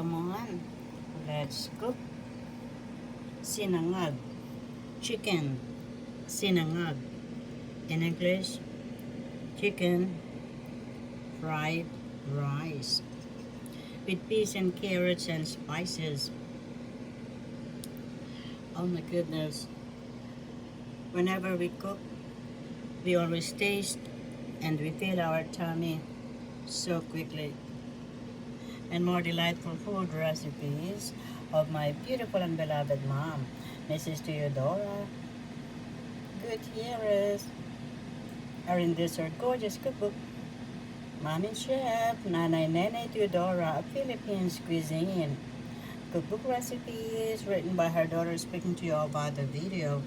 come on. Let's cook sinangag chicken. Sinangag. In English, chicken fried rice with peas and carrots and spices. Oh my goodness. Whenever we cook, we always taste and we fill our tummy so quickly. And more delightful food recipes of my beautiful and beloved mom, Mrs. Teodora Gutierrez, are in this her gorgeous cookbook. Mom and Chef Nanay Nene Teodora of Philippines Cuisine. Cookbook recipes written by her daughter, speaking to you about the video.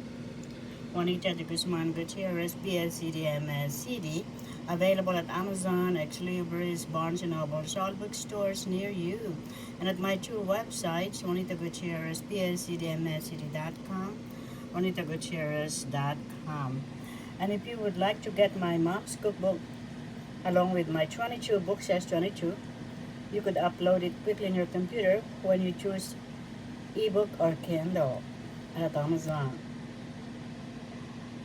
Juanita Gutierrez, BSED, MSED, available at Amazon, Ex Libris, Barnes & Noble, all bookstores near you. And at my two websites, Juanita Gutierrez, BSED.com, JuanitaGutierrez.com. And if you would like to get my mom's cookbook, along with my 22 books as 22, you could upload it quickly on your computer when you choose ebook or Kindle at Amazon.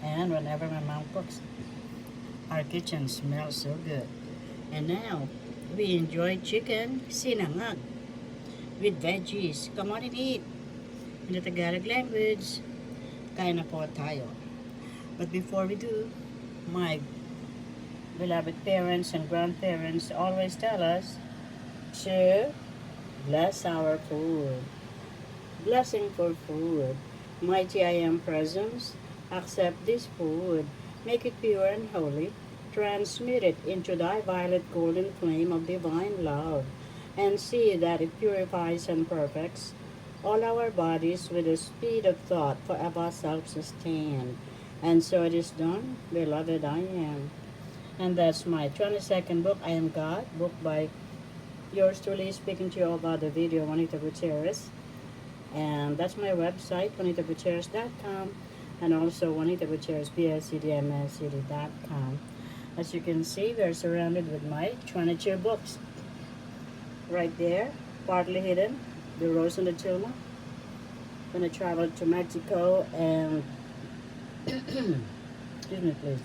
And whenever my mom cooks, our kitchen smells so good. And now, we enjoy chicken sinangag with veggies. Come on and eat. In the Tagalog language, kain na po tayo. But before we do, my beloved parents and grandparents always tell us to bless our food. Blessing for food. Mighty I am presence, accept this food, make it pure and holy, transmute it into thy violet golden flame of divine love, and see that it purifies and perfects all our bodies with the speed of thought, forever self-sustained. And so it is done, beloved I am. And that's my 22nd book, I Am God, book by yours truly, speaking to you about the video, Juanita Gutierrez. And that's my website, JuanitaGutierrez.com, and also Juanita Gutierrez, BSED.com. As you can see, we are surrounded with my 22 books. Right there, partly hidden, the Rose and the Tilma. When I traveled to Mexico and, excuse me please,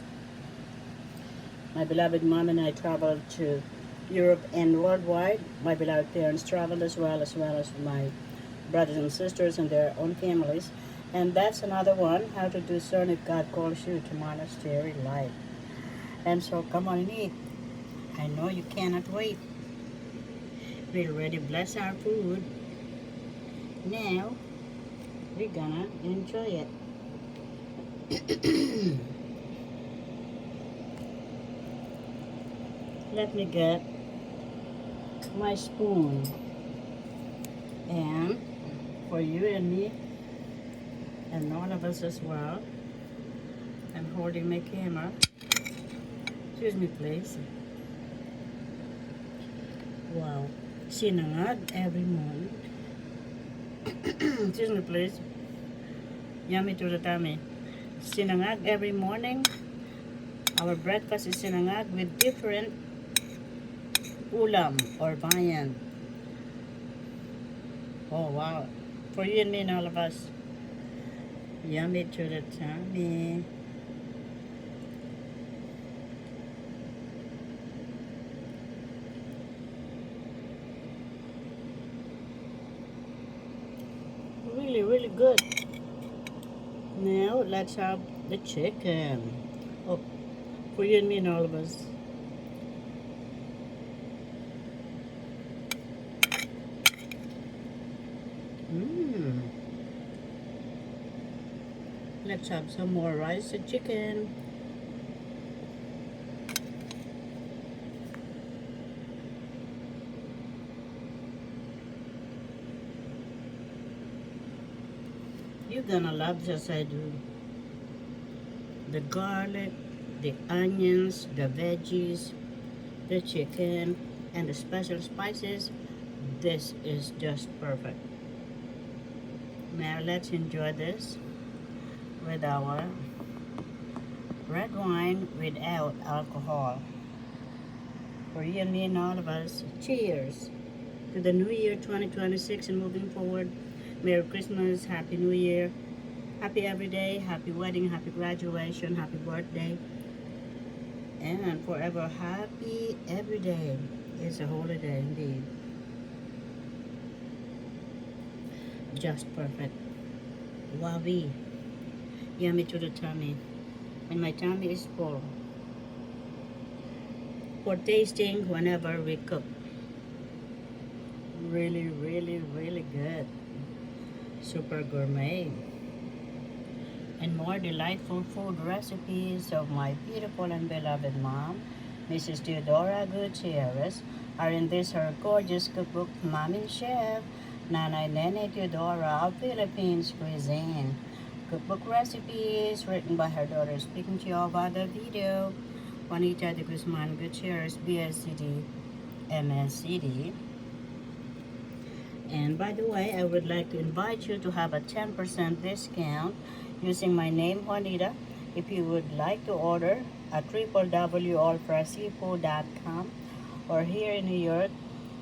my beloved mom and I traveled to Europe and worldwide. My beloved parents traveled as well as my brothers and sisters and their own families. And that's another one, how to discern if God calls you to monastery life. And so come on and eat. I know you cannot wait. We already bless our food. Now, we're gonna enjoy it. Let me get my spoon. And for you and me, and all of us as well, I'm holding my camera. Excuse me, please. Wow. Sinangag every morning. Excuse me, please. Yummy to the tummy. Sinangag every morning. Our breakfast is sinangag with different ulam or bayan. Oh, wow. For you and me and all of us. Yummy to the tummy. Really, really good. Now, let's have the chicken. Oh, for you and me and all of us. Let's have some more rice and chicken. You're gonna love just as I do. The garlic, the onions, the veggies, the chicken, and the special spices. This is just perfect. Now let's enjoy this with our red wine without alcohol. For you and me and all of us, cheers. to the new year 2026 and moving forward. Merry Christmas, Happy New Year, Happy everyday, Happy wedding, Happy graduation, Happy birthday, and forever happy every day. It's a holiday indeed. Just perfect. Wowee. Yummy to the tummy. And my tummy is full. For tasting whenever we cook. Really, really, really good. Super gourmet. And more delightful food recipes of my beautiful and beloved mom, Mrs. Teodora Gutierrez, are in this her gorgeous cookbook, Mom and Chef, Nanay Nene Teodora of Philippines Cuisine. Cookbook recipes written by her daughter, speaking to you about the video, Juanita Gutierrez, BSED, MSED. And by the way, I would like to invite you to have a 10% discount using my name, Juanita, if you would like to order at www.allfreshseafood.com or here in New York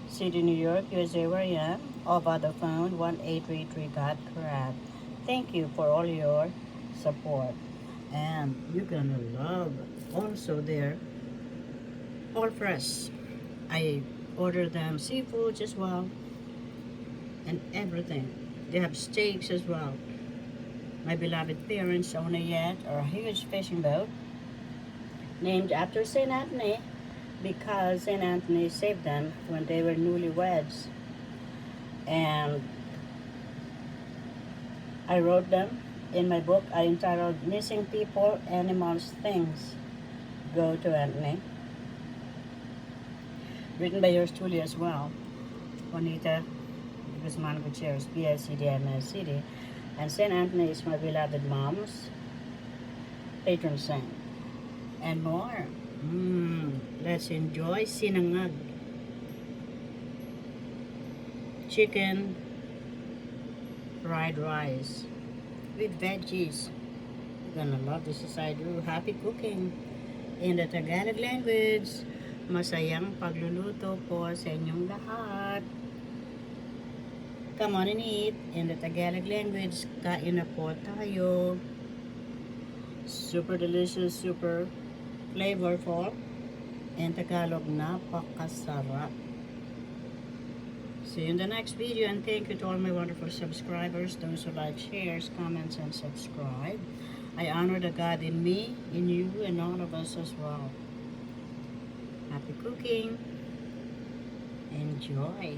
City, New York, USA, where I am, over the phone 1-833-GOT-CRAB. Thank you for all your support. And you're gonna love also their all fresh. I order them seafoods as well and everything. They have steaks as well. My beloved parents own a yacht or a huge fishing boat named after St. Anthony because St. Anthony saved them when they were newlyweds. And I wrote them in my book. I entitled Missing People, Animals, Things. Go to Anthony. Written by yours truly as well, Juanita Gutierrez, BSED, MSED. And St. Anthony is my beloved mom's patron saint. And more. Let's enjoy Sinangag. Chicken fried rice with veggies. You're gonna love this as I do. Happy cooking. In the Tagalog language, masayang pagluluto po sa inyong lahat. Come on and eat. In the Tagalog language, kain na po tayo. Super delicious, super flavorful. In Tagalog, napakasarap. See you in the next video, and thank you to all my wonderful subscribers, those who like, shares, comments, and subscribe. I honor the God in me, in you, and all of us as well. Happy cooking. Enjoy.